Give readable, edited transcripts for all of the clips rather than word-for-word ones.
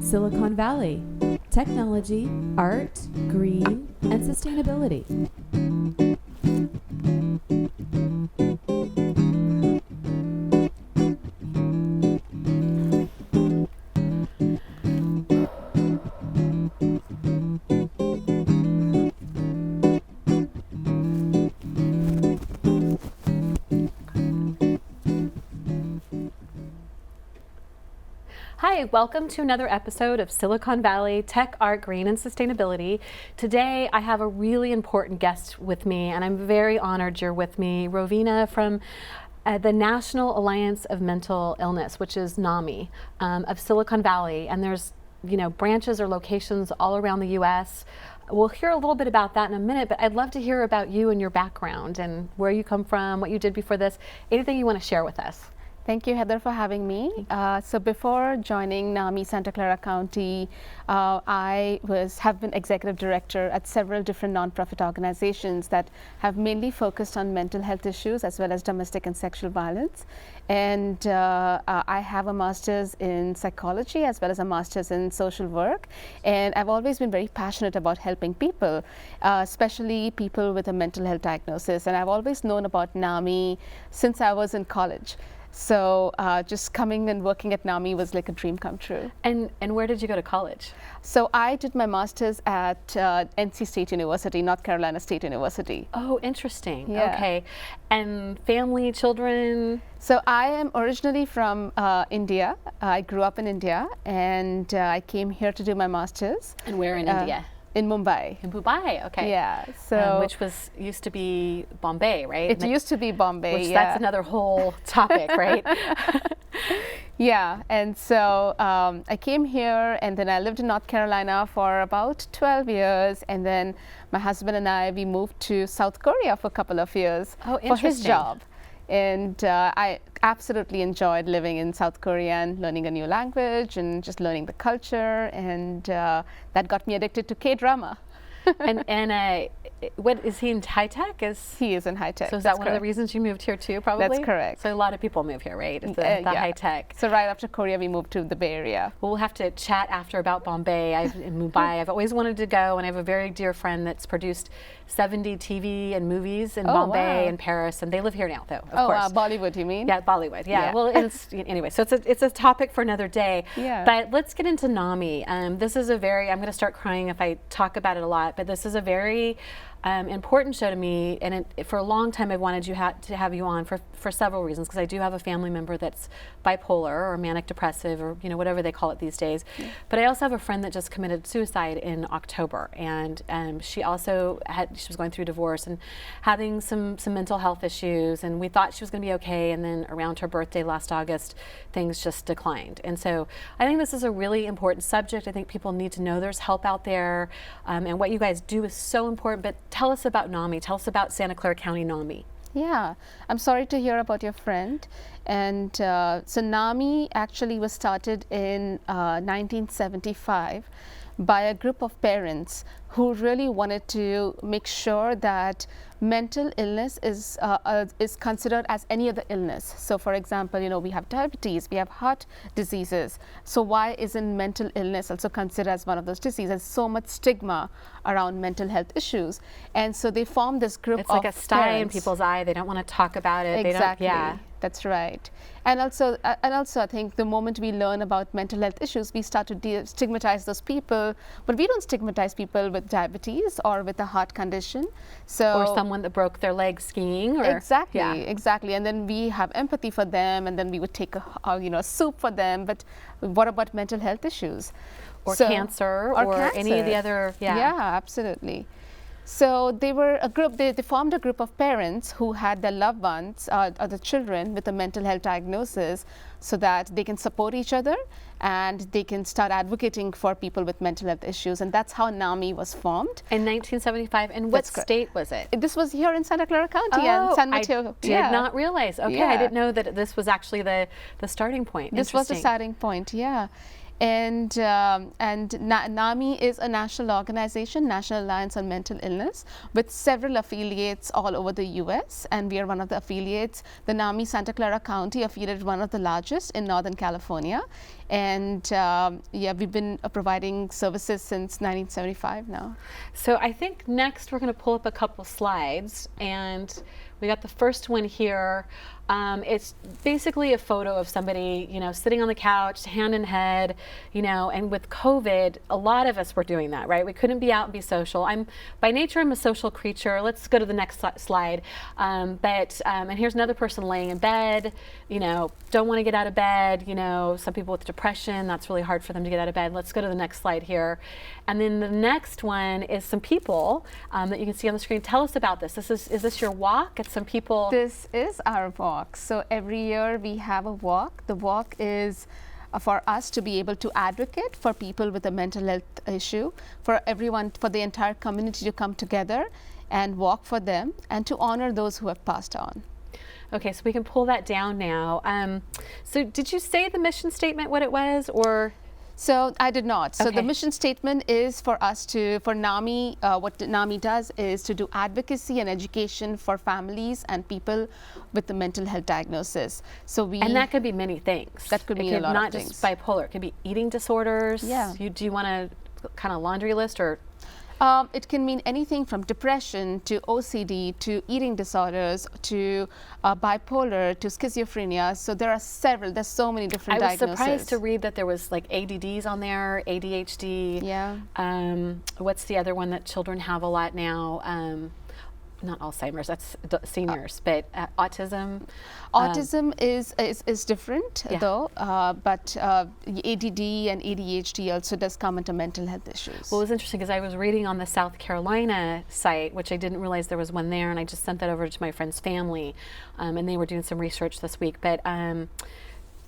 Silicon Valley, technology, art, green, and sustainability. Hi, welcome to another episode of Silicon Valley Tech, Art, Green, and Sustainability. Today I have a really important guest with me, and I'm very honored you're with me, Rovina from the National Alliance of Mental Illness, which is NAMI, of Silicon Valley. And there's, branches or locations all around the U.S. We'll hear a little bit about that in a minute, but I'd love to hear about you and your background and where you come from, what you did before this, anything you want to share with us. Thank you, Heather, for having me. So before joining NAMI Santa Clara County, I have been executive director at several different nonprofit organizations that have mainly focused on mental health issues as well as domestic and sexual violence. And I have a master's in psychology as well as a master's in social work. And I've always been very passionate about helping people, especially people with a mental health diagnosis. And I've always known about NAMI since I was in college. So just coming and working at NAMI was like a dream come true. And where did you go to college? So I did my master's at NC State University, North Carolina State University. Oh, interesting. Yeah. Okay. And family, children? So I am originally from India. I grew up in India, and I came here to do my master's. And where in India? In Mumbai. In Mumbai, okay. Yeah, so which used to be Bombay, right? It used to be Bombay, which yeah. That's another whole topic, right? Yeah, and so I came here, and then I lived in North Carolina for about 12 years, and then my husband and we moved to South Korea for a couple of years for his job. And I absolutely enjoyed living in South Korea and learning a new language and just learning the culture, and that got me addicted to K-drama. and what is he in high tech? He is in high tech. So is that one of the reasons you moved here too, probably? That's correct. So a lot of people move here, right? The yeah. high tech. So right after Korea, we moved to the Bay Area. Well, we'll have to chat after about Bombay. In Mumbai, I've always wanted to go, and I have a very dear friend that's produced 70 TV and movies in Bombay and Paris, and they live here now, though. Of course. Bollywood, you mean? Yeah, Bollywood. Yeah. Well, anyway. So it's a topic for another day. Yeah. But let's get into NAMI. This is I'm going to start crying if I talk about it a lot. But this is a very important show to me, and for a long time I've wanted to have you on for several reasons, because I do have a family member that's bipolar or manic depressive or whatever they call it these days. Yeah. But I also have a friend that just committed suicide in October, and she also she was going through divorce and having some mental health issues, and we thought she was going to be okay, and then around her birthday last August things just declined. And so I think this is a really important subject. I think people need to know there's help out there, and what you guys do is so important. But tell us about NAMI. Tell us about Santa Clara County NAMI. Yeah, I'm sorry to hear about your friend. And so NAMI actually was started in 1975 by a group of parents who really wanted to make sure that mental illness is considered as any other illness. So for example, we have diabetes, we have heart diseases. So why isn't mental illness also considered as one of those diseases? There's so much stigma around mental health issues. And so they formed this group of It's like a sty parents. in people's eye. They don't want to talk about it. Exactly. They don't, yeah. That's right. And also I think the moment we learn about mental health issues, we start to stigmatize those people, but we don't stigmatize people with diabetes or with a heart condition. Or someone that broke their leg skiing. Or, Exactly. And then we have empathy for them, and then we would take a soup for them. But what about mental health issues? Or cancer, or any of the other, Yeah, absolutely. So they were a group, they formed a group of parents who had their loved ones, or the children with a mental health diagnosis, so that they can support each other and they can start advocating for people with mental health issues. And that's how NAMI was formed. In 1975. And what state was it? This was here in Santa Clara County and San Mateo. I did not realize. Okay, I didn't know that this was actually the starting point. This was the starting point, yeah. NAMI is a national organization, National Alliance on Mental Illness, with several affiliates all over the U.S. And we are one of the affiliates. The NAMI Santa Clara County affiliate is one of the largest in Northern California. And yeah, we've been providing services since 1975 now. So I think next we're going to pull up a couple slides, and we got the first one here. It's basically a photo of somebody, you know, sitting on the couch, hand in head, you know, and with COVID, a lot of us were doing that, right? We couldn't be out and be social. By nature, I'm a social creature. Let's go to the next slide. And here's another person laying in bed, you know, don't want to get out of bed, you know, some people with depression, that's really hard for them to get out of bed. Let's go to the next slide here. And then the next one is some people that you can see on the screen. Tell us about this. Is this your walk? It's some people. This is our walk. So every year we have a walk. The walk is for us to be able to advocate for people with a mental health issue, for everyone, for the entire community to come together and walk for them and to honor those who have passed on. Okay, so we can pull that down now. So did you say the mission statement, what it was, or? So I did not. So okay. The mission statement is for us for NAMI, what NAMI does is to do advocacy and education for families and people with the mental health diagnosis. And that could be many things. That could mean a lot of things. Not just bipolar, it could be eating disorders. Yeah. Do you want a kind of laundry list, or? It can mean anything from depression to OCD to eating disorders to bipolar to schizophrenia. So there's so many different diagnoses. I was surprised to read that there was like ADDs on there, ADHD. Yeah. What's the other one that children have a lot now? Not Alzheimer's, that's seniors, but autism. Autism is different, yeah. though, but ADD and ADHD also does come into mental health issues. Well, it was interesting because I was reading on the South Carolina site, which I didn't realize there was one there, and I just sent that over to my friend's family, and they were doing some research this week, but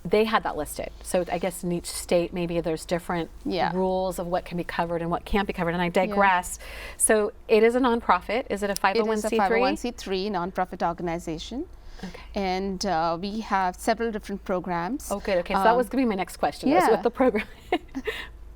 they had that listed. So I guess in each state, maybe there's different rules of what can be covered and what can't be covered. And I digress. Yeah. So it is a nonprofit. Is it a 501c3? It is a 501c3 nonprofit organization. Okay. And we have several different programs. Oh, good. Okay. So that was going to be my next question. Yeah. Was what the program.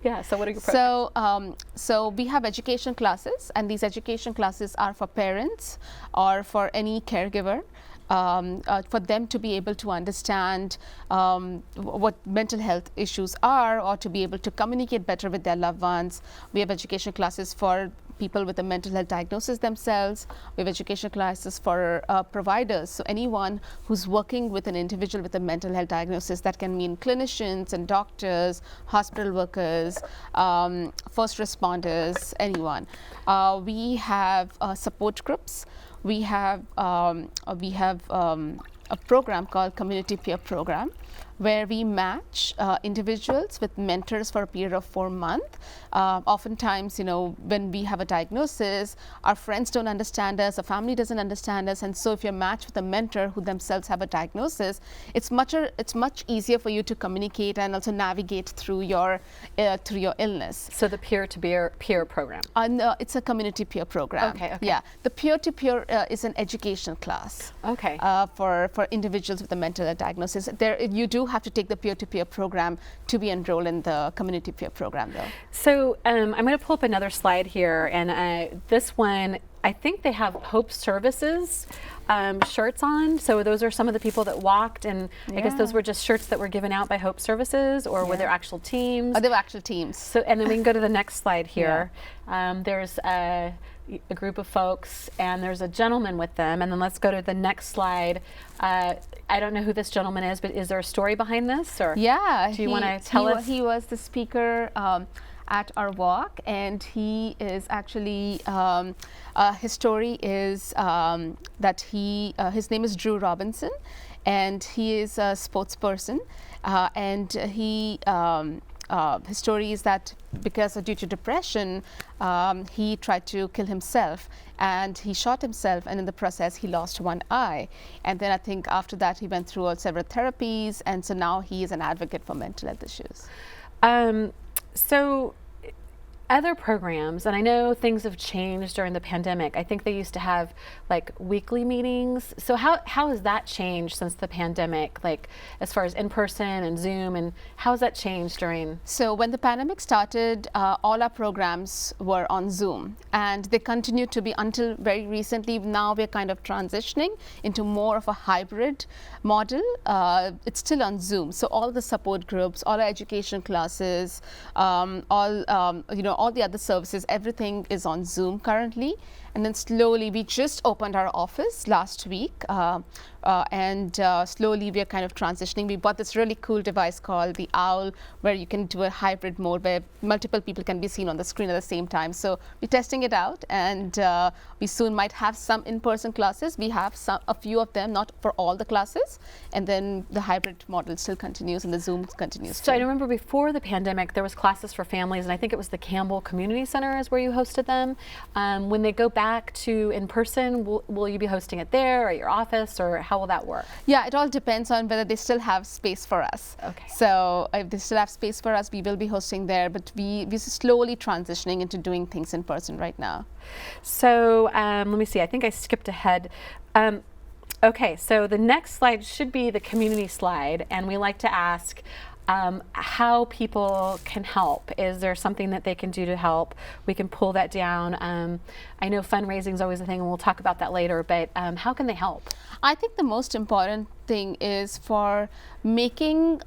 Yeah. So what are your programs? So we have education classes, and these education classes are for parents or for any caregiver. For them to be able to understand what mental health issues are, or to be able to communicate better with their loved ones. We have education classes for people with a mental health diagnosis themselves. We have education classes for providers, so anyone who's working with an individual with a mental health diagnosis. That can mean clinicians and doctors, hospital workers, first responders, anyone. We have support groups. We have a program called Community Peer Program, where we match individuals with mentors for a period of 4 months. Oftentimes, you know, when we have a diagnosis, our friends don't understand us, our family doesn't understand us, and so if you're matched with a mentor who themselves have a diagnosis, it's much easier for you to communicate and also navigate through your illness. So the peer-to-peer program. It's a community peer program. Okay. Yeah, the peer-to-peer is an education class. Okay. For individuals with a mental health diagnosis. You do have to take the peer-to-peer program to be enrolled in the community peer program, though. So I'm going to pull up another slide here, and this one, I think they have Hope Services shirts on. So those are some of the people that walked, and I guess those were just shirts that were given out by Hope Services, or were there actual teams? Oh, they were actual teams. So, and then we can go to the next slide here. There's a group of folks, and there's a gentleman with them, and then let's go to the next slide. I don't know who this gentleman is, but is there a story behind this, or do you want to tell us? He was the speaker at our walk, and he is actually his story is that his name is Drew Robinson, and he is a sports person, and his story is that due to depression, he tried to kill himself, and he shot himself, and in the process he lost one eye. And then I think after that he went through several therapies, and so now he is an advocate for mental health issues. So other programs, and I know things have changed during the pandemic. I think they used to have like weekly meetings. So how has that changed since the pandemic, like as far as in-person and Zoom, and how has that changed during? So when the pandemic started, all our programs were on Zoom, and they continued to be until very recently. Now we're kind of transitioning into more of a hybrid model. It's still on Zoom. So all the support groups, all our education classes, all the other services, everything is on Zoom currently. And then slowly, we just opened our office last week, and slowly we are kind of transitioning. We bought this really cool device called the Owl, where you can do a hybrid mode where multiple people can be seen on the screen at the same time. So we're testing it out, and we soon might have some in-person classes. We have a few of them, not for all the classes, and then the hybrid model still continues, and the Zoom continues. So I remember before the pandemic, there was classes for families, and I think it was the Campbell Community Center is where you hosted them. When they go back to in-person, will you be hosting it there or at your office, or how will that work? Yeah, it all depends on whether they still have space for us. Okay. So if they still have space for us, we will be hosting there, but we're slowly transitioning into doing things in person right now. So let me see, I think I skipped ahead. Okay, so the next slide should be the community slide, and we like to ask how people can help. Is there something that they can do to help? We can pull that down. I know fundraising is always a thing, and we'll talk about that later, but how can they help? I think the most important thing is for making,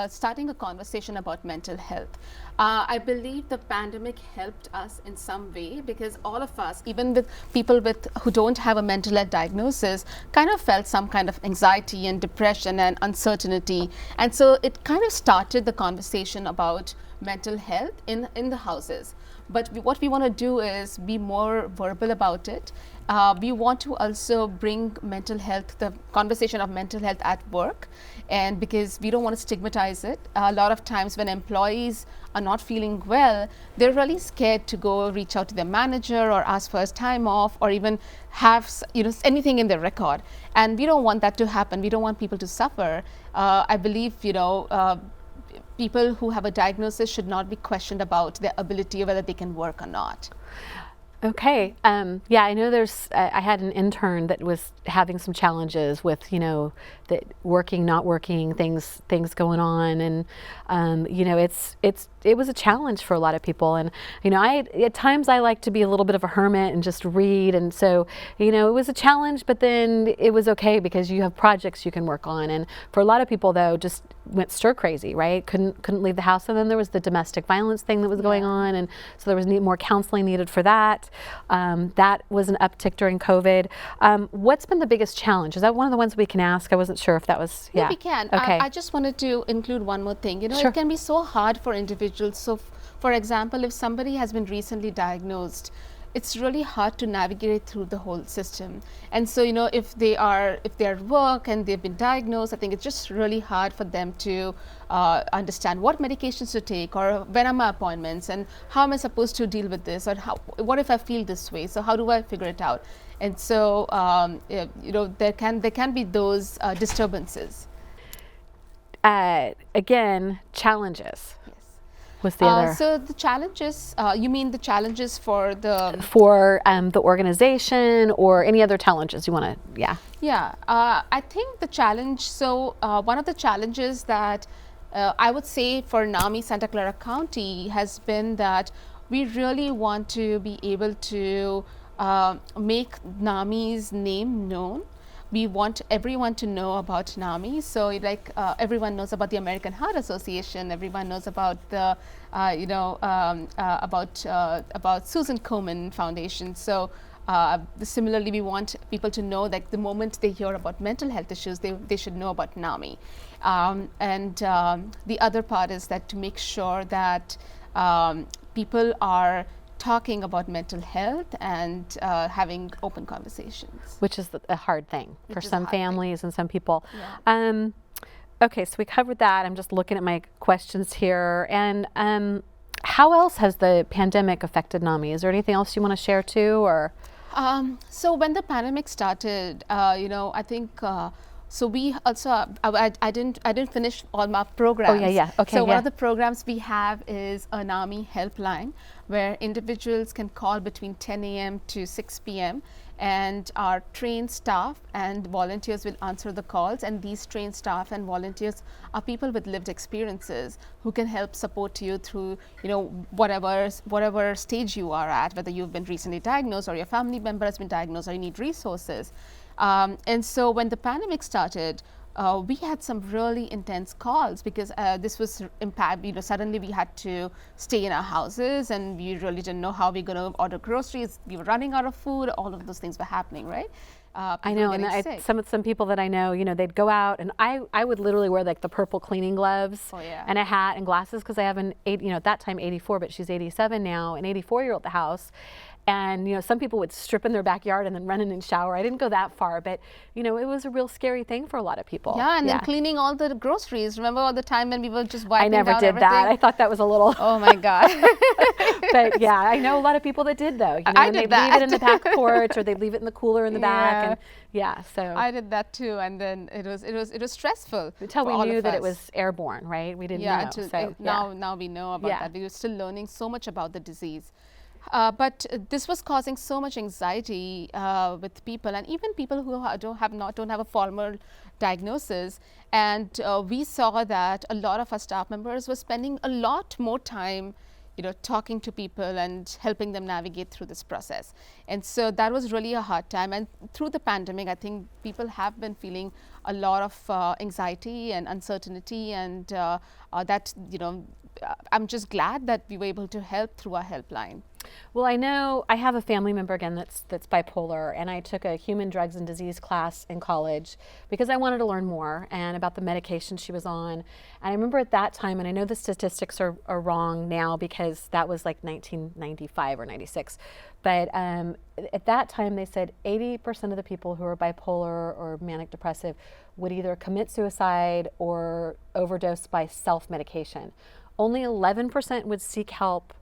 starting a conversation about mental health. I believe the pandemic helped us in some way, because all of us, even with people who don't have a mental health diagnosis, kind of felt some kind of anxiety and depression and uncertainty. And so it kind of started the conversation about mental health in the houses. But what we want to do is be more verbal about it. We want to also bring mental health, the conversation of mental health at work, and because we don't want to stigmatize it. A lot of times when employees are not feeling well, they're really scared to go reach out to their manager or ask for a time off, or even have anything in their record. And we don't want that to happen. We don't want people to suffer. I believe people who have a diagnosis should not be questioned about their ability or whether they can work or not. Okay. Yeah, I know I had an intern that was having some challenges with, the working, not working, things going on. And, it was a challenge for a lot of people. And, at times I like to be a little bit of a hermit and just read. And so, it was a challenge, but then it was okay because you have projects you can work on. And for a lot of people, though, just went stir crazy, right? Couldn't leave the house. And then there was the domestic violence thing that was going on. And so there was more counseling needed for that. That was an uptick during COVID. What's been the biggest challenge? Is that one of the ones we can ask? I wasn't sure if that was, yeah. We can. Okay. I just wanted to include one more thing. Sure. It can be so hard for individuals. So for example, if somebody has been recently diagnosed, it's really hard to navigate through the whole system. And so, if they're at work and they've been diagnosed, I think it's just really hard for them to understand what medications to take, or when are my appointments, and how am I supposed to deal with this, or what if I feel this way, so how do I figure it out? And so, there can be those disturbances. Again, challenges. What's the other? So the challenges, you mean the challenges for the organization, or any other challenges you want to, yeah. Yeah, I think the challenge, so one of the challenges that I would say for NAMI Santa Clara County has been that we really want to be able to make NAMI's name known. We want everyone to know about NAMI. So everyone knows about the American Heart Association. Everyone knows about the, about Susan Komen Foundation. So similarly, we want people to know that the moment they hear about mental health issues, they should know about NAMI. And the other part is that to make sure that people are talking about mental health and having open conversations. Which is a hard thing for some families and some people. Yeah. Okay, so we covered that. I'm just looking at my questions here. And how else has the pandemic affected NAMI? Is there anything else you want to share too, or? So when the pandemic started, I think So we also, I didn't finish all my programs. Oh, yeah. Okay, So one yeah. of the programs we have is a NAMI helpline where individuals can call between 10 a.m. to 6 p.m. and our trained staff and volunteers will answer the calls, and these trained staff and volunteers are people with lived experiences who can help support you through, you know, whatever stage you are at, whether you've been recently diagnosed or your family member has been diagnosed or you need resources. And so when the pandemic started, we had some really intense calls because this was impact. You know, suddenly we had to stay in our houses, and we really didn't know how we're going to order groceries. We were running out of food. All of those things were happening, right? I know, and some people that I know, you know, they'd go out, and I would literally wear like the purple cleaning gloves and a hat and glasses because I have an at that time 84, but she's 87 now, an 84-year-old at the house. And, you know, some people would strip in their backyard and then run in and shower. I didn't go that far, but, you know, it was a real scary thing for a lot of people. Yeah, and then cleaning all the groceries. Remember all the time when we were just wiping down everything? I never did that. I thought that was a little... Oh, my God. But, yeah, I know a lot of people that did, though. You know, I did that. They'd leave it in the back porch, or they'd leave it in the cooler in the back. And, so... I did that, too, and then it was stressful. Until we knew that it was airborne, right? We didn't know. Now we know about that. We were still learning so much about the disease. But this was causing so much anxiety with people, and even people who don't have a formal diagnosis. And we saw that a lot of our staff members were spending a lot more time, you know, talking to people and helping them navigate through this process. And so that was really a hard time. And through the pandemic, I think people have been feeling a lot of anxiety and uncertainty, and that, you know, I'm just glad that we were able to help through our helpline. Well, I know I have a family member again that's bipolar, and I took a human drugs and disease class in college because I wanted to learn more and about the medication she was on. And I remember at that time, and I know the statistics are wrong now because that was like 1995 or 96, but at that time they said 80% of the people who are bipolar or manic depressive would either commit suicide or overdose by self-medication. Only 11% would seek help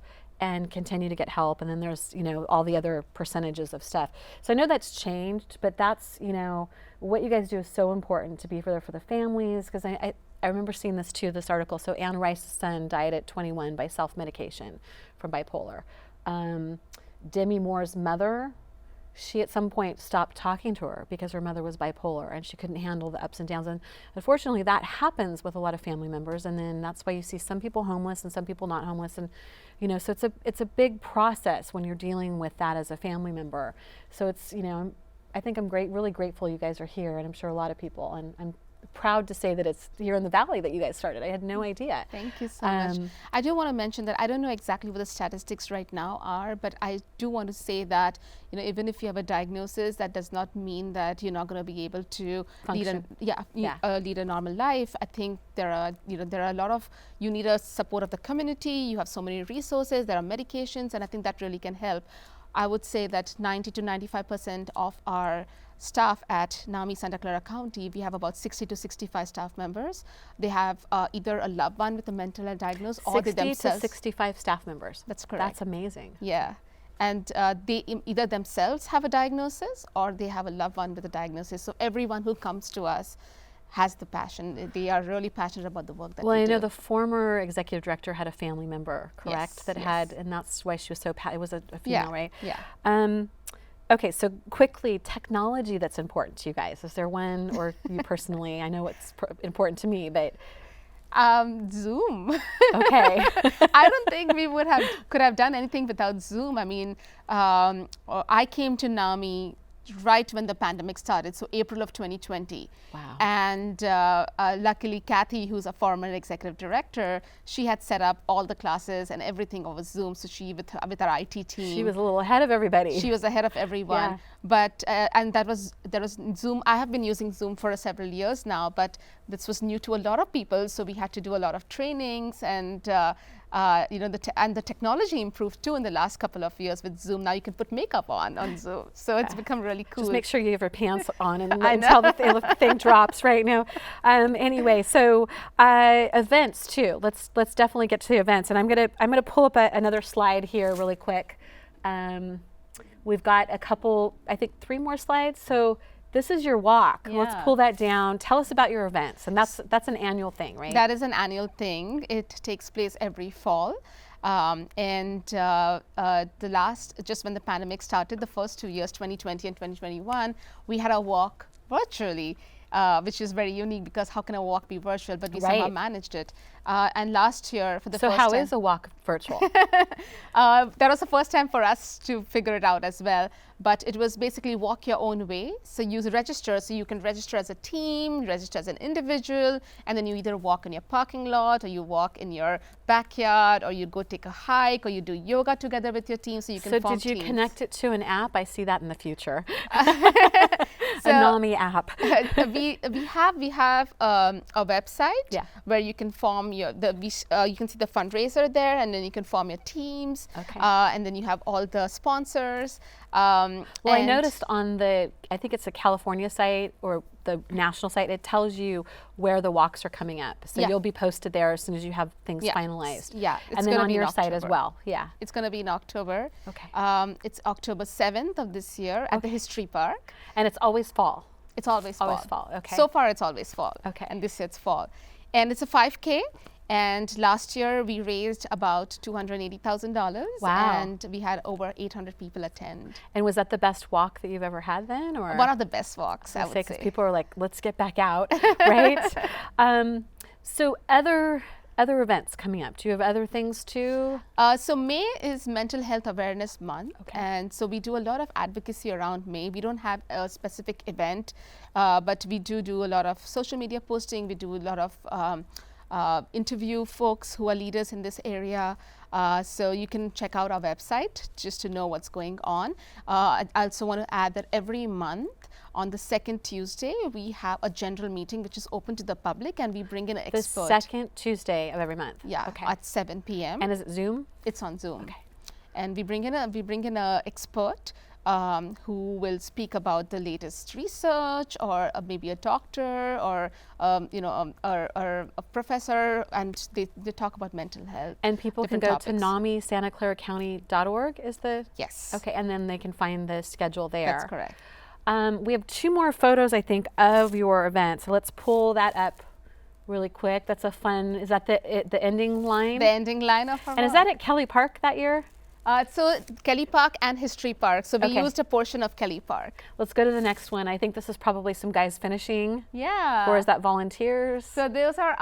and continue to get help, and then there's, you know, all the other percentages of stuff. So I know that's changed, but that's, you know, what you guys do is so important to be there for the families, because I remember seeing this too, this article. So Anne Rice's son died at 21 by self-medication from bipolar. Demi Moore's mother, she at some point stopped talking to her because her mother was bipolar and she couldn't handle the ups and downs. And unfortunately that happens with a lot of family members, and then that's why you see some people homeless and some people not homeless. And you know, so it's a big process when you're dealing with that as a family member. So it's, you know, I think I'm really grateful you guys are here, and I'm sure a lot of people, and I'm proud to say that it's here in the Valley that you guys started. I had no idea. Thank you so much. I do want to mention that I don't know exactly what the statistics right now are, but I do want to say that, you know, even if you have a diagnosis, that does not mean that you're not going to be able to lead a normal life. I think there are a lot of, you need a support of the community. You have so many resources. There are medications, and I think that really can help. I would say that 90 to 95% of our staff at NAMI Santa Clara County, we have about 60 to 65 staff members. They have either a loved one with a mental health diagnosis or they themselves. 60 to 65 staff members. That's correct. That's amazing. Yeah. And they either themselves have a diagnosis or they have a loved one with a diagnosis. So everyone who comes to us has the passion. They are really passionate about the work that we do. Well, I know the former executive director had a family member, correct? Yes, had, and that's why she was so, it was a female, right? Yeah. Okay, so quickly, technology that's important to you guys. Is there one, or you personally? I know it's important to me, but Zoom. Okay. I don't think we could have done anything without Zoom. I mean, I came to NAMI right when the pandemic started, so April of 2020. Wow. And luckily, Kathy, who's a former executive director, she had set up all the classes and everything over Zoom. So she, with our IT team, she was a little ahead of everybody. She was ahead of everyone. Yeah. But and there was Zoom. I have been using Zoom for several years now, but this was new to a lot of people. So we had to do a lot of trainings, and you know, the technology improved too in the last couple of years with Zoom. Now you can put makeup on Zoom, so it's become really cool. Just make sure you have your pants on and until the thing drops right now. Anyway, so events too. Let's definitely get to the events, and I'm gonna pull up another slide here really quick. We've got a couple, I think 3 more slides. So This is your walk. Let's Yeah. pull that down. Tell us about your events. And that's an annual thing, right? That is an annual thing. It takes place every fall. Just when the pandemic started, the first 2 years, 2020 and 2021, we had a walk virtually, which is very unique because how can a walk be virtual? But we somehow Right. managed it. And last year, for the So first how time, is a walk virtual? that was the first time for us to figure it out as well. But it was basically walk your own way. So you register. So you can register as a team, register as an individual, and then you either walk in your parking lot, or you walk in your backyard, or you go take a hike, or you do yoga together with your team. So you can So form did you teams. connect it to an app? I see that in the future. So- a NAMI app. we have a website Yeah. where you can form you can see the fundraiser there, and then you can form your teams. Okay. And then you have all the sponsors. Well, I and- noticed on I think it's a California site or the national site, it tells you where the walks are coming up. So Yeah. you'll be posted there as soon as you have things Yeah. finalized. Yeah, it's And then gonna on be in your site as October. well. Yeah. It's going to be in October. Okay. It's October 7th of this year at the History Park. And it's always fall. It's always fall. Always fall, okay. So far, it's always fall. Okay. And this year it's fall. And it's a 5K. And last year we raised about $280,000. Wow. And we had over 800 people attend. And was that the best walk that you've ever had then? Or One of the best walks, I would say. because people are like, let's get back out, right? So other events coming up. Do you have other things too? So May is Mental Health Awareness Month, Okay. and so we do a lot of advocacy around May. We don't have a specific event, but we do a lot of social media posting. We do a lot of interview folks who are leaders in this area. So you can check out our website just to know what's going on. I also want to add that every month on the second Tuesday, we have a general meeting which is open to the public, and we bring in an The expert. second Tuesday of every month. Yeah, Okay. at 7 p.m. And is it Zoom? It's on Zoom. Okay. And we bring in a expert who will speak about the latest research, or maybe a doctor, or or a professor, and they talk about mental health. And people can different go to topics. NAMI-SantaClaraCounty.org is the Yes. Okay, and then they can find the schedule there. That's correct. We have 2 more photos, I think, of your event. So let's pull that up really quick. That's a fun. Is that the ending line? The ending line of our And is walk. that at Kelly Park that year? So Kelly Park and History Park. So we Okay. used a portion of Kelly Park. Let's go to the next one. I think this is probably some guys finishing, Yeah. or is that volunteers? So those are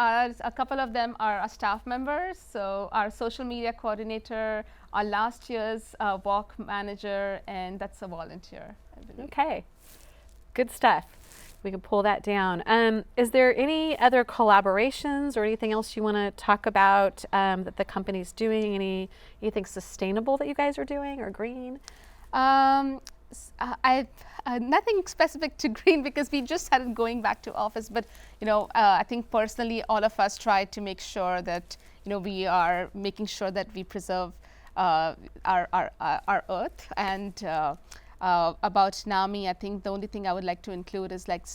a couple of them are our staff members. So our social media coordinator, our last year's walk manager, and that's a volunteer, I believe. Okay, good stuff. We can pull that down. Is there any other collaborations or anything else you want to talk about that the company's doing? Anything sustainable that you guys are doing, or green? Nothing specific to green, because we just started going back to office. But I think personally, all of us try to make sure that we are making sure that we preserve our earth. And about NAMI, I think the only thing I would like to include is make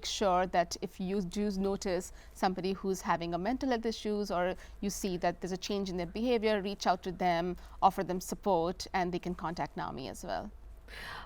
sure that if you do notice somebody who's having a mental health issues, or you see that there's a change in their behavior, reach out to them, offer them support, and they can contact NAMI as well.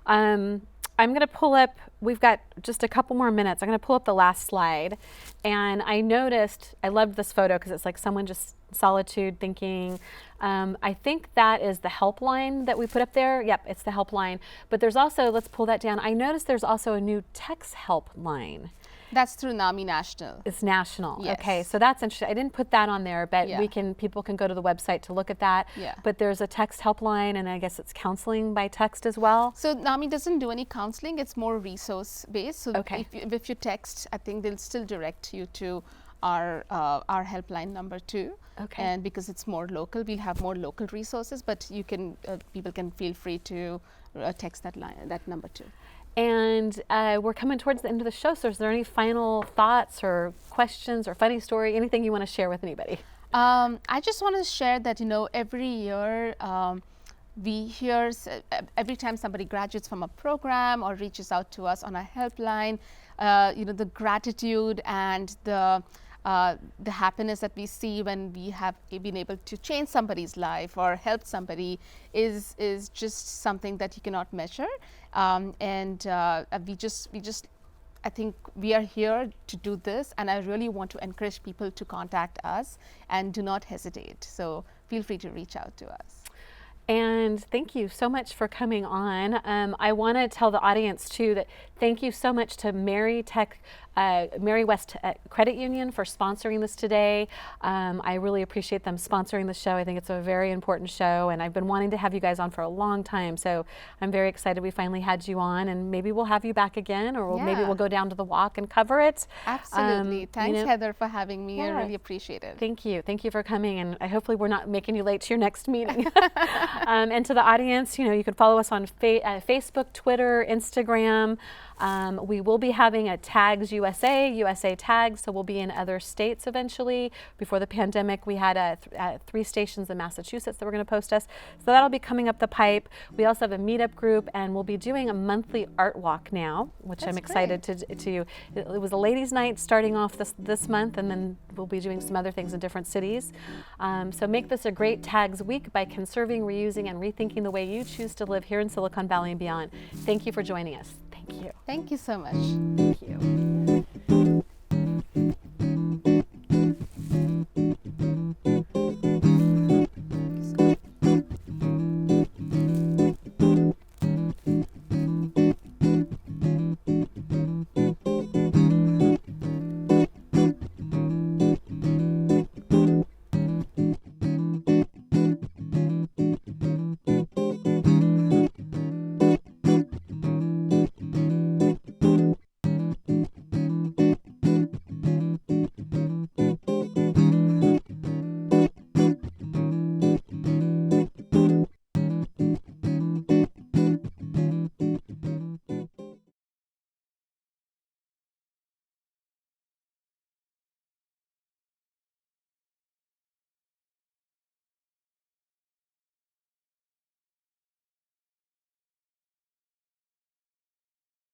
I'm going to pull up, we've got just a couple more minutes. I'm going to pull up the last slide. And I noticed, I loved this photo because it's like someone just solitude thinking. I think that is the helpline that we put up there. Yep, it's the helpline. But there's also, let's pull that down. I noticed there's also a new text helpline. That's through NAMI National. It's national. Yes. Okay, so that's interesting. I didn't put that on there, but Yeah. people can go to the website to look at that. Yeah. But there's a text helpline, and I guess it's counseling by text as well. So NAMI doesn't do any counseling. It's more resource based. So Okay. if you text, I think they'll still direct you to our helpline number too. Okay. And because it's more local, we'll have more local resources. But you can people can feel free to text that number too. And we're coming towards the end of the show, so is there any final thoughts or questions or funny story, anything you want to share with anybody? I just want to share that, every year we hear, every time somebody graduates from a program or reaches out to us on a helpline, the gratitude and the the happiness that we see when we have been able to change somebody's life or help somebody is just something that you cannot measure. I think we are here to do this, and I really want to encourage people to contact us and do not hesitate. So feel free to reach out to us. And thank you so much for coming on. I want to tell the audience too that thank you so much to Mary West Credit Union for sponsoring this today. I really appreciate them sponsoring the show. I think it's a very important show, and I've been wanting to have you guys on for a long time. So I'm very excited we finally had you on, and maybe we'll have you back again, or maybe we'll go down to the walk and cover it. Absolutely. Thanks, Heather, for having me. I really appreciate it. Thank you. Thank you for coming, and hopefully we're not making you late to your next meeting. And to the audience, you can follow us on Facebook, Twitter, Instagram. We will be having a TAGS USA TAGS, so we'll be in other states eventually. Before the pandemic, we had 3 stations in Massachusetts that were going to post us, so that'll be coming up the pipe. We also have a meetup group, and we'll be doing a monthly art walk now, which I'm excited to. It was a ladies' night starting off this month, and then we'll be doing some other things in different cities. So make this a great TAGS week by conserving, reusing, and rethinking the way you choose to live here in Silicon Valley and beyond. Thank you for joining us. Thank you. Thank you so much. Thank you.